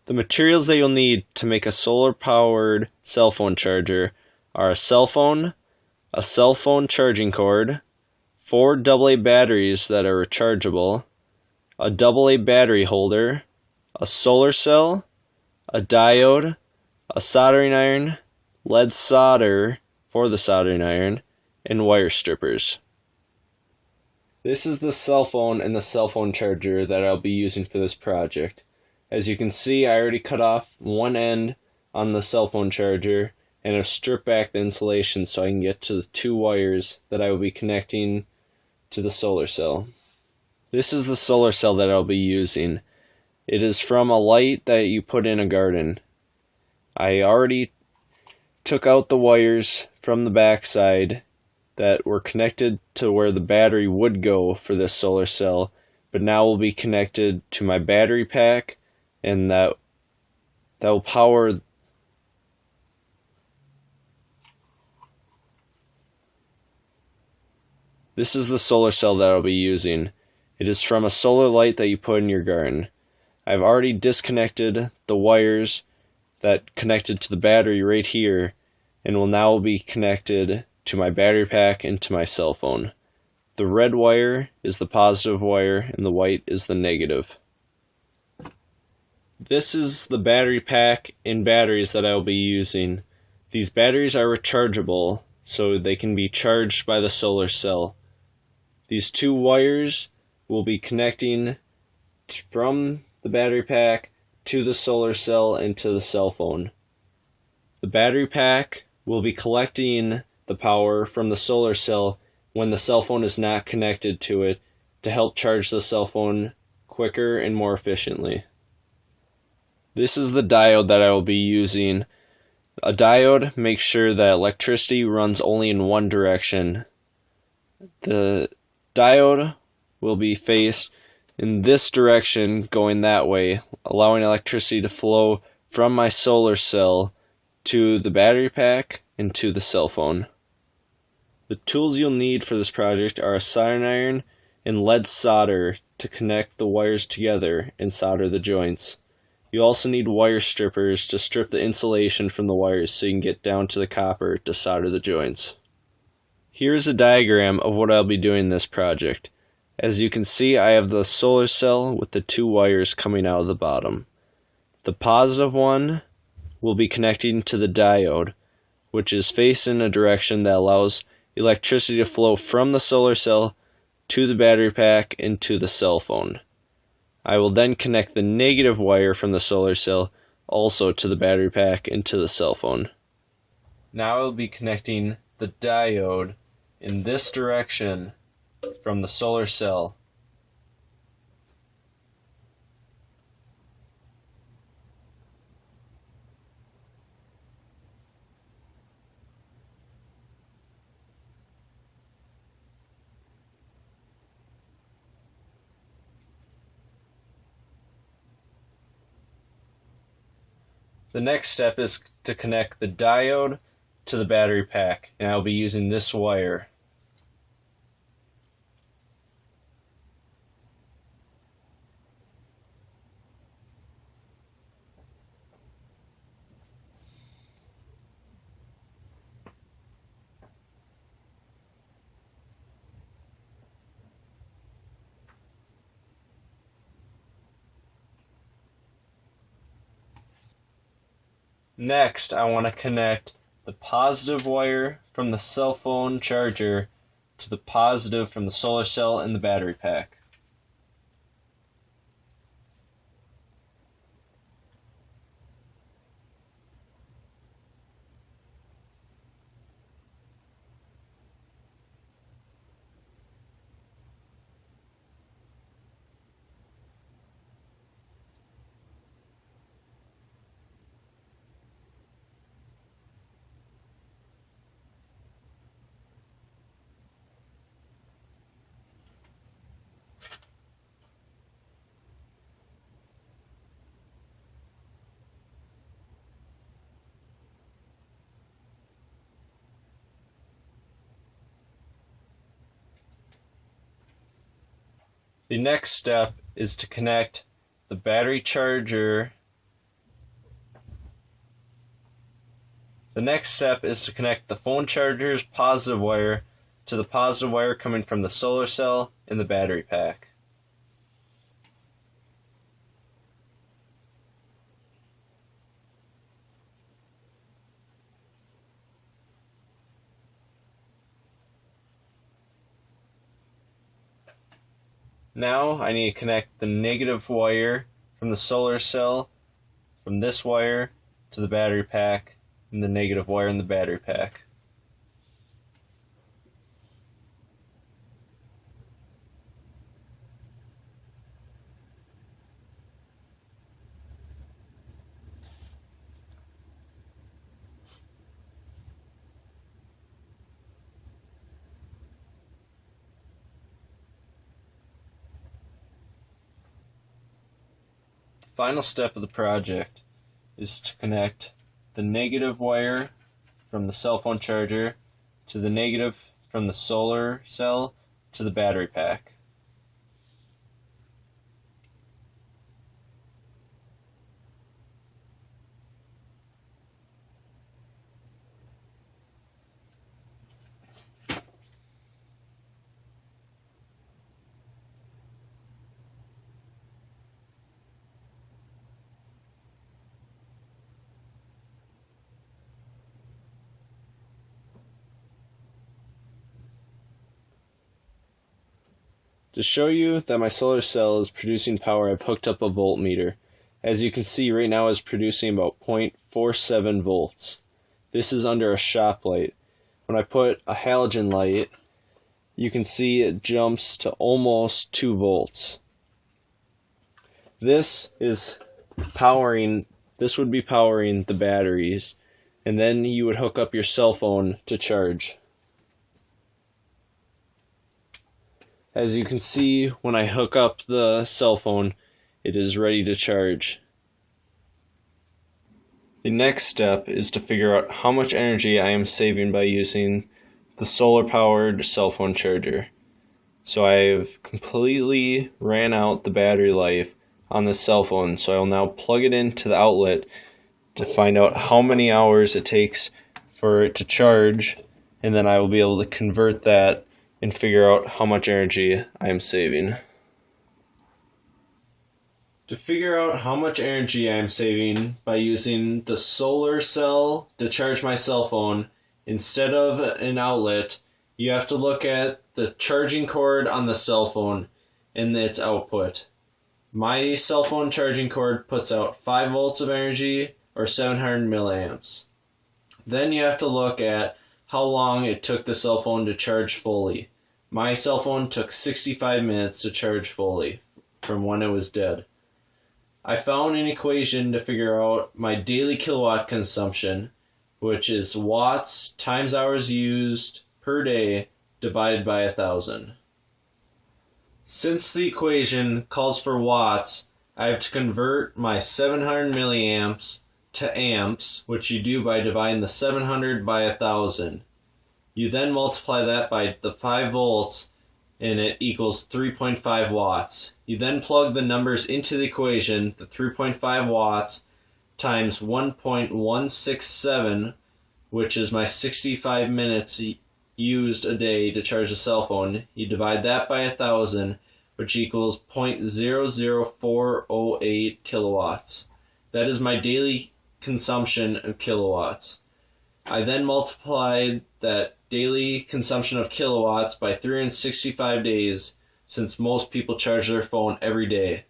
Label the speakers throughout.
Speaker 1: The materials that you'll need to make a solar-powered cell phone charger are a cell phone charging cord, 4 AA batteries that are rechargeable, a AA battery holder, a solar cell, a diode, a soldering iron, lead solder for the soldering iron, and wire strippers. This is the cell phone and the cell phone charger that I'll be using for this project. As you can see, I already cut off one end on the cell phone charger and have stripped back the insulation so I can get to the 2 wires that I will be connecting to the solar cell. This is the solar cell that I'll be using. It is from a light that you put in a garden. I already took out the wires from the backside that were connected to where the battery would go for this solar cell, but now will be connected to my battery pack, and that will power This is the solar cell that I'll be using. It is from a solar light that you put in your garden. I've already disconnected the wires that connected to the battery right here, and will now be connected to my battery pack and to my cell phone. The red wire is the positive wire and the white is the negative. This is the battery pack and batteries that I will be using. These batteries are rechargeable, so they can be charged by the solar cell. These 2 wires will be connecting from the battery pack to the solar cell and to the cell phone. The battery pack will be collecting the power from the solar cell when the cell phone is not connected to it to help charge the cell phone quicker and more efficiently. This is the diode that I will be using. A diode makes sure that electricity runs only in one direction. The diode will be faced in this direction, going that way, allowing electricity to flow from my solar cell to the battery pack and to the cell phone. The tools you'll need for this project are a soldering iron and lead solder to connect the wires together and solder the joints. You also need wire strippers to strip the insulation from the wires so you can get down to the copper to solder the joints. Here's a diagram of what I'll be doing in this project. As you can see, I have the solar cell with the 2 wires coming out of the bottom. The positive one will be connecting to the diode, which is faced in a direction that allows electricity to flow from the solar cell to the battery pack and to the cell phone. I will then connect the negative wire from the solar cell also to the battery pack and to the cell phone. Now I will be connecting the diode in this direction from the solar cell. The next step is to connect the diode to the battery pack, and I'll be using this wire. Next, I want to connect the positive wire from the cell phone charger to the positive from the solar cell and the battery pack. The next step is to connect the battery charger The next step is to connect the phone charger's positive wire to the positive wire coming from the solar cell in the battery pack. Now I need to connect the negative wire from the solar cell from this wire to the battery pack and the negative wire in the battery pack. The final step of the project is to connect the negative wire from the cell phone charger to the negative from the solar cell to the battery pack. To show you that my solar cell is producing power, I've hooked up a voltmeter. As you can see, right now it's producing about 0.47 volts. This is under a shop light. When I put a halogen light, you can see it jumps to almost 2 volts. This would be powering the batteries, and then you would hook up your cell phone to charge. As you can see, when I hook up the cell phone, it is ready to charge. The next step is to figure out how much energy I am saving by using the solar-powered cell phone charger. So I've completely ran out the battery life on this cell phone, so I will now plug it into the outlet to find out how many hours it takes for it to charge, and then I will be able to convert that and figure out how much energy I am saving. To figure out how much energy I am saving by using the solar cell to charge my cell phone instead of an outlet, you have to look at the charging cord on the cell phone and its output. My cell phone charging cord puts out 5 volts of energy or 700 milliamps. Then you have to look at how long it took the cell phone to charge fully. My cell phone took 65 minutes to charge fully from when it was dead. I found an equation to figure out my daily kilowatt consumption, which is watts times hours used per day divided by 1,000. Since the equation calls for watts, I have to convert my 700 milliamps to amps, which you do by dividing the 700 by 1,000. You then multiply that by the 5 volts, and it equals 3.5 watts. You then plug the numbers into the equation, the 3.5 watts times 1.167, which is my 65 minutes used a day to charge a cell phone. You divide that by 1,000, which equals 0.00408 kilowatts. That is my daily consumption of kilowatts. I then multiplied that daily consumption of kilowatts by 365 days, since most people charge their phone every day.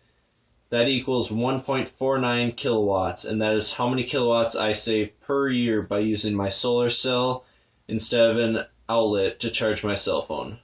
Speaker 1: That equals 1.49 kilowatts, and that is how many kilowatts I save per year by using my solar cell instead of an outlet to charge my cell phone.